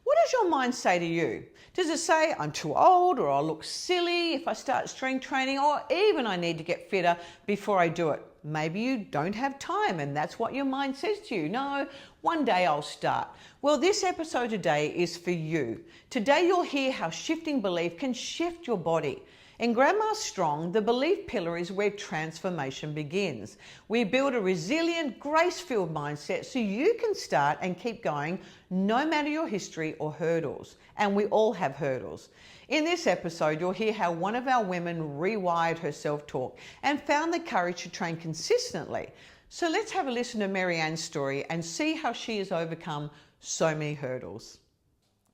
What does your mind say to you? Does it say I'm too old, or I'll look silly if I start strength training, or even I need to get fitter before I do it? Maybe you don't have time and that's what your mind says to you. No, one day I'll start. Well, this episode today is for you. Today you'll hear how shifting belief can shift your body. In GrandmaSTRONG, the belief pillar is where transformation begins. We build a resilient, grace-filled mindset so you can start and keep going no matter your history or hurdles. And we all have hurdles. In this episode, you'll hear how one of our women rewired her self-talk and found the courage to train consistently. So let's have a listen to Marrianne's story and see how she has overcome so many hurdles.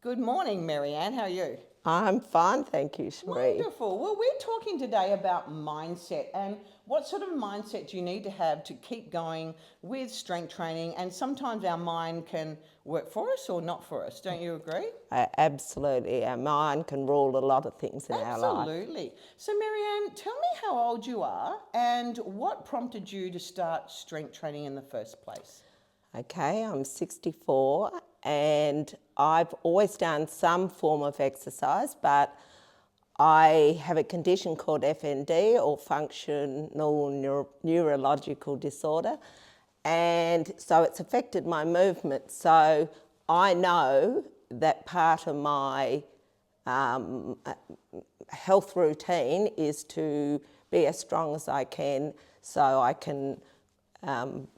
Good morning, Marrianne. How are you? I'm fine, thank you, Sheree. Wonderful. Well, we're talking today about mindset and what sort of mindset do you need to have to keep going with strength training. And sometimes our mind can work for us or not for us. Don't you agree? Absolutely. Our mind can rule a lot of things in our life. Absolutely. So, Marrianne, tell me how old you are and what prompted you to start strength training in the first place? Okay, I'm 64 and I've always done some form of exercise, but I have a condition called FND, or functional neurological disorder, and so it's affected my movement. So I know that part of my health routine is to be as strong as I can so I can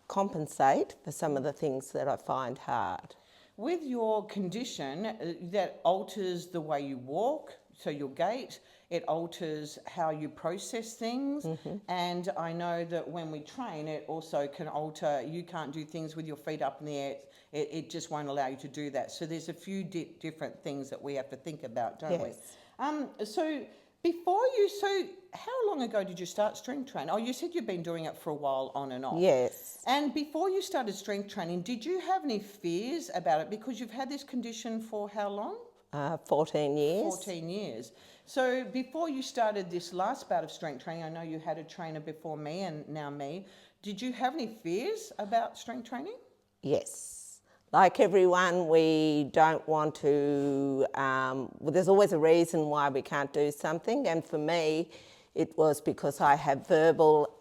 compensate for some of the things that I find hard. With your condition, that alters the way you walk, so your gait, it alters how you process things. And I know that when we train, it also can alter, you can't do things with your feet up in the air. It just won't allow you to do that. So there's a few different things that we have to think about, don't we? So how long ago did you start strength training? Oh, you said you've been doing it for a while on and off. Yes. And before you started strength training, did you have any fears about it? Because you've had this condition for how long? 14 years. 14 years. So before you started this last bout of strength training, I know you had a trainer before me and now me. Did you have any fears about strength training? Yes. Like everyone, we don't want to, well, there's always a reason why we can't do something. And for me, it was because I have verbal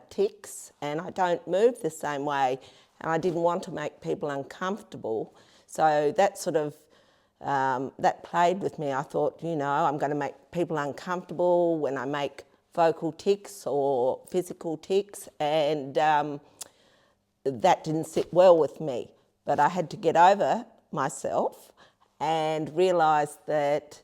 tics and I don't move the same way. And I didn't want to make people uncomfortable. So that sort of, that played with me. I thought, I'm going to make people uncomfortable when I make vocal tics or physical tics. And that didn't sit well with me. But I had to get over myself and realise that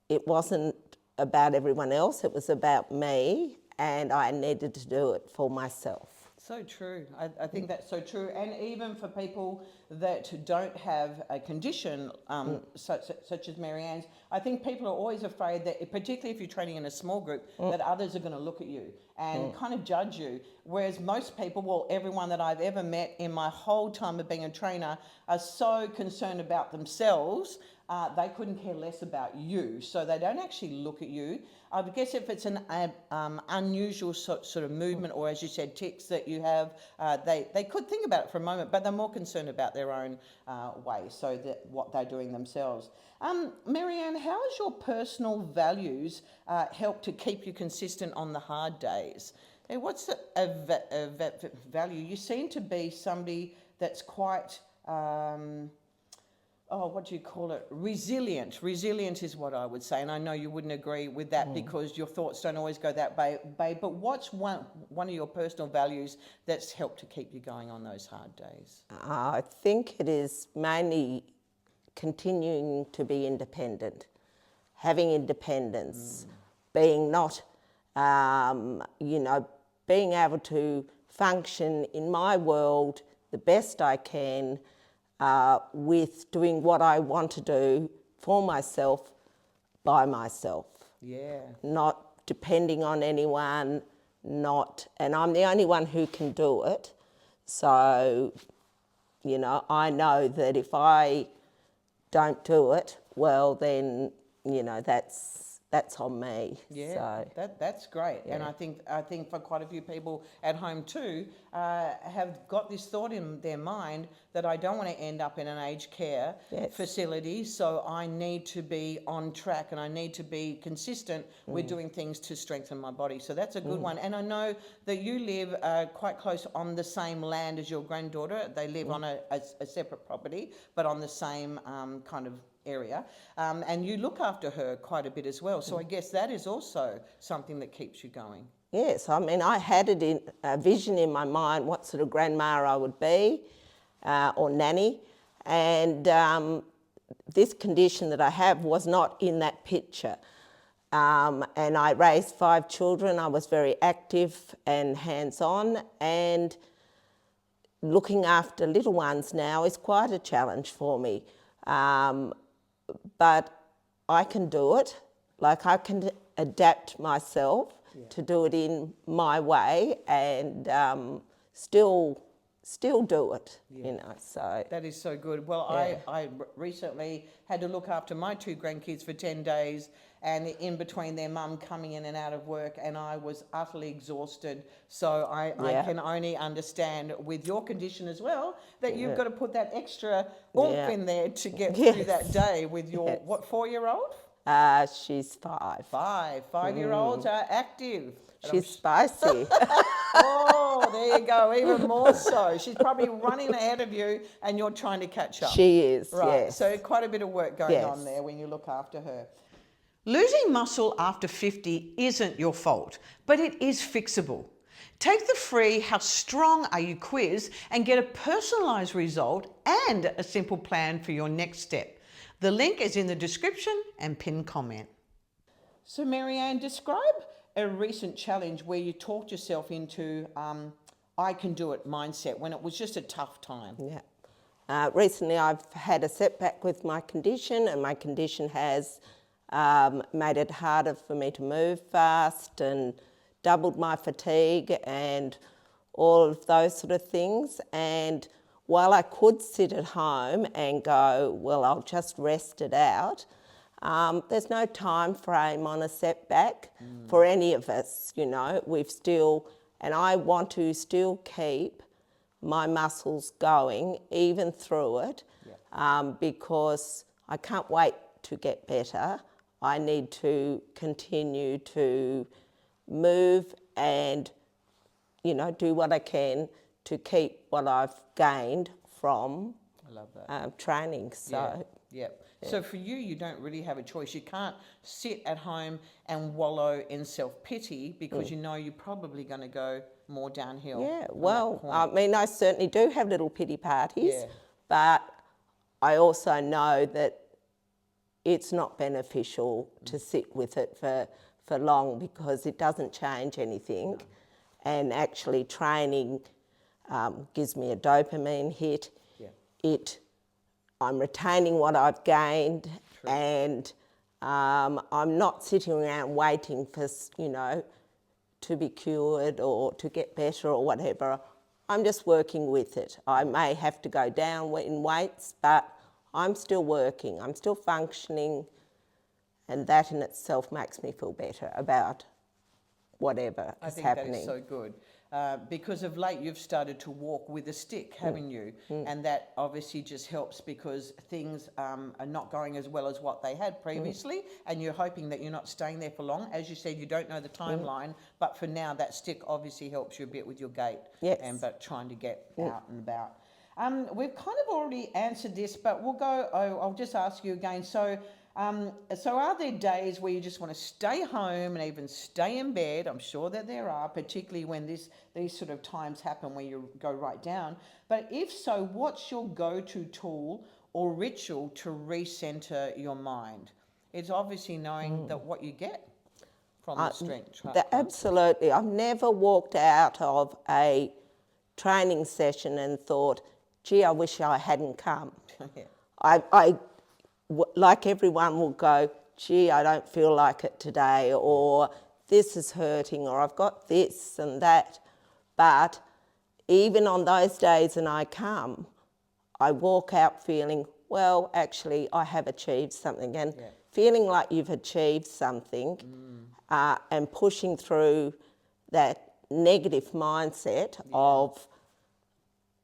it wasn't about everyone else, it was about me, and I needed to do it for myself. So true. I think that's so true. And even for people that don't have a condition such as Marrianne's, I think people are always afraid that, particularly if you're training in a small group, that others are going to look at you and kind of judge you. Whereas most people, well, everyone that I've ever met in my whole time of being a trainer are so concerned about themselves, they couldn't care less about you. So they don't actually look at you. I guess if it's an unusual sort of movement, or as you said, tics that you have, they could think about it for a moment, but they're more concerned about their own way, so that what they're doing themselves. Marrianne, how has your personal values helped to keep you consistent on the hard days? Hey, what's a value? You seem to be somebody that's quite... what do you call it? Resilient. Resilient is what I would say, and I know you wouldn't agree with that because your thoughts don't always go that way. But what's one of your personal values that's helped to keep you going on those hard days? I think it is mainly continuing to be independent, having independence, being not, being able to function in my world the best I can, with doing what I want to do for myself, by myself. Yeah. Not depending on anyone, and I'm the only one who can do it. So, I know that if I don't do it, well then, that's on me. Yeah, so, that's great. yeah. And I think for quite a few people at home too, have got this thought in their mind that I don't want to end up in an aged care facility. So I need to be on track and I need to be consistent with doing things to strengthen my body. So that's a good one. And I know that you live quite close on the same land as your granddaughter. They live on a separate property, but on the same kind of area. And you look after her quite a bit as well. So I guess that is also something that keeps you going. Yes, I mean, I had it in a vision in my mind what sort of grandma I would be, or nanny, and this condition that I have was not in that picture. And I raised 5 children. I was very active and hands-on, and looking after little ones now is quite a challenge for me. But I can do it. Like, I can adapt myself to do it in my way and still do it, you know, so. That is so good. Well, I recently had to look after my 2 grandkids for 10 days, and in between their mum coming in and out of work, and I was utterly exhausted. So I can only understand with your condition as well that you've got to put that extra oomph in there to get through that day with your, what, 4-year-old? She's 5. 5-year-olds are active. She's spicy. Oh, there you go, even more so. She's probably running ahead of you and you're trying to catch up. She is, right. yes. So quite a bit of work going on there when you look after her. Losing muscle after 50 isn't your fault, but it is fixable. Take the free How Strong Are You quiz and get a personalised result and a simple plan for your next step. The link is in the description and pinned comment. So Marrianne, describe a recent challenge where you talked yourself into I can do it mindset when it was just a tough time. Yeah. Recently I've had a setback with my condition, and my condition has made it harder for me to move fast and doubled my fatigue and all of those sort of things. And while I could sit at home and go, well, I'll just rest it out, there's no time frame on a setback for any of us, you know. We've still, and I want to still keep my muscles going even through it, because I can't wait to get better. I need to continue to move and, you know, do what I can to keep what I've gained from training. So, So for you, you don't really have a choice. You can't sit at home and wallow in self-pity because you know you're probably going to go more downhill. Yeah, well, I mean, I certainly do have little pity parties, but I also know that it's not beneficial to sit with it for long because it doesn't change anything. And actually training gives me a dopamine hit. I'm retaining what I've gained, and I'm not sitting around waiting for, you know, to be cured or to get better or whatever. I'm just working with it. I may have to go down in weights, but I'm still working, I'm still functioning, and that in itself makes me feel better about whatever is happening. That is so good. Because of late you've started to walk with a stick, haven't you? And that obviously just helps because things are not going as well as what they had previously, and you're hoping that you're not staying there for long. As you said, you don't know the timeline, but for now that stick obviously helps you a bit with your gait but trying to get out and about. We've kind of already answered this, but we'll go, I'll just ask you again. So are there days where you just want to stay home and even stay in bed? I'm sure that there are, particularly when these sort of times happen where you go right down. But if so, what's your go-to tool or ritual to recenter your mind? It's obviously knowing that what you get from the strength. Absolutely. I've never walked out of a training session and thought, gee, I wish I hadn't come. I like everyone will go, gee, I don't feel like it today, or this is hurting, or I've got this and that. But even on those days when I come, I walk out feeling, well, actually, I have achieved something. And feeling like you've achieved something and pushing through that negative mindset of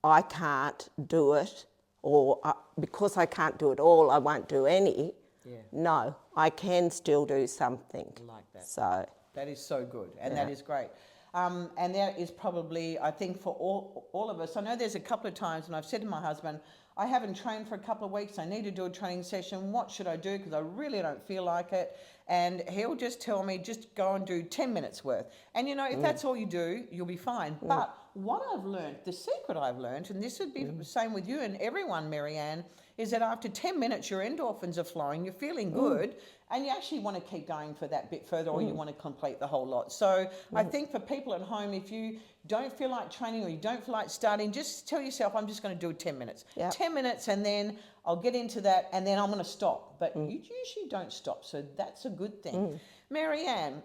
I can't do it, or because I can't do it all, I won't do any. Yeah. No, I can still do something. Like that. So That is so good, and Yeah. that is great. And that is probably, I think, for all of us. I know there's a couple of times when I've said to my husband, I haven't trained for a couple of weeks. I need to do a training session. What should I do? Because I really don't feel like it. And he'll just tell me, just go and do 10 minutes worth. And you know, if that's all you do, you'll be fine. But what I've learned, the secret I've learned, and this would be the same with you and everyone, Marrianne, is that after 10 minutes, your endorphins are flowing, you're feeling good, and you actually want to keep going for that bit further, or you want to complete the whole lot. So I think for people at home, if you don't feel like training or you don't feel like starting, just tell yourself, I'm just going to do 10 minutes. Yep. 10 minutes, and then I'll get into that, and then I'm going to stop. But you usually don't stop, so that's a good thing. Marrianne,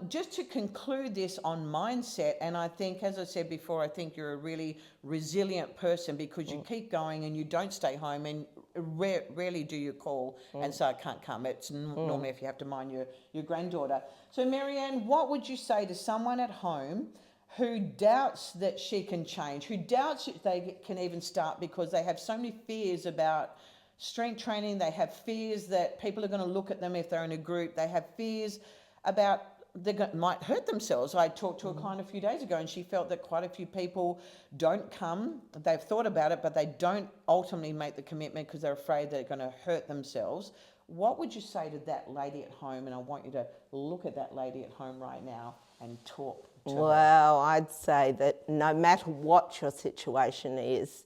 just to conclude this on mindset, and I think, as I said before, I think you're a really resilient person because you keep going and you don't stay home, and rarely do you call and say, I can't come. It's normally if you have to mind your granddaughter. So Marrianne, what would you say to someone at home who doubts that she can change, who doubts that they can even start because they have so many fears about strength training, they have fears that people are going to look at them if they're in a group, they have fears about they might hurt themselves. I talked to a client a few days ago and she felt that quite a few people don't come, they've thought about it, but they don't ultimately make the commitment because they're afraid they're going to hurt themselves. What would you say to that lady at home? And I want you to look at that lady at home right now and talk to her. Well, I'd say that no matter what your situation is,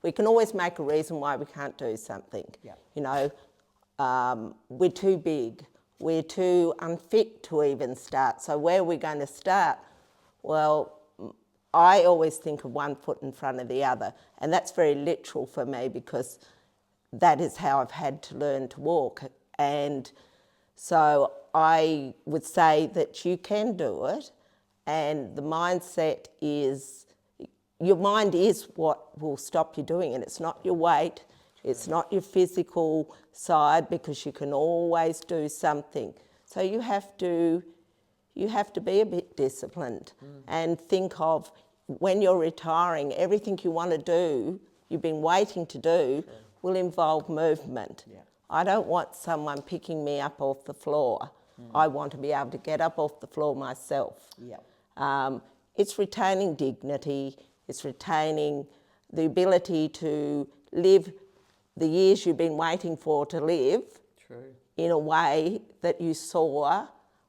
we can always make a reason why we can't do something. Yeah. You know, we're too big, we're too unfit to even start. So where are we going to start? Well, I always think of one foot in front of the other, and that's very literal for me because that is how I've had to learn to walk. And so I would say that you can do it, and the mindset is, your mind is what will stop you doing it. It's not your weight, it's not your physical side, because you can always do something. So you have to be a bit disciplined and think of when you're retiring, everything you want to do, you've been waiting to do, will involve movement. Yeah. I don't want someone picking me up off the floor. I want to be able to get up off the floor myself. Yeah. It's retaining dignity, it's retaining the ability to live the years you've been waiting for to live. True. In a way that you saw,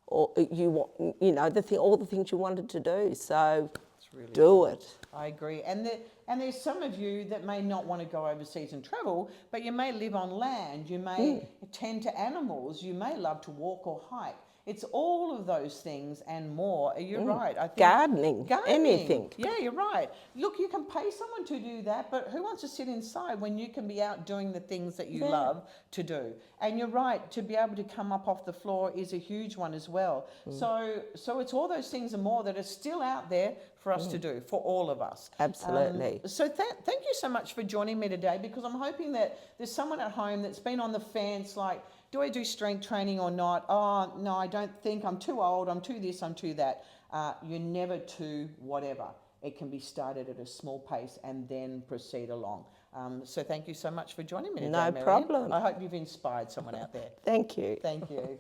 or you know, all the things you wanted to do. So Really do it. I agree. And there's some of you that may not want to go overseas and travel, but you may live on land, you may tend to animals, you may love to walk or hike. It's all of those things and more. You're right. I think Gardening, anything. Yeah, you're right. Look, you can pay someone to do that, but who wants to sit inside when you can be out doing the things that you love to do? And you're right, to be able to come up off the floor is a huge one as well. So it's all those things and more that are still out there for us to do, for all of us. Absolutely. So thank you so much for joining me today, because I'm hoping that there's someone at home that's been on the fence, like, do I do strength training or not? Oh, no, I don't think. I'm too old. I'm too this, I'm too that. You're never too whatever. It can be started at a small pace and then proceed along. So thank you so much for joining me today, No Marrianne. problem. I hope you've inspired someone out there. Thank you. Thank you.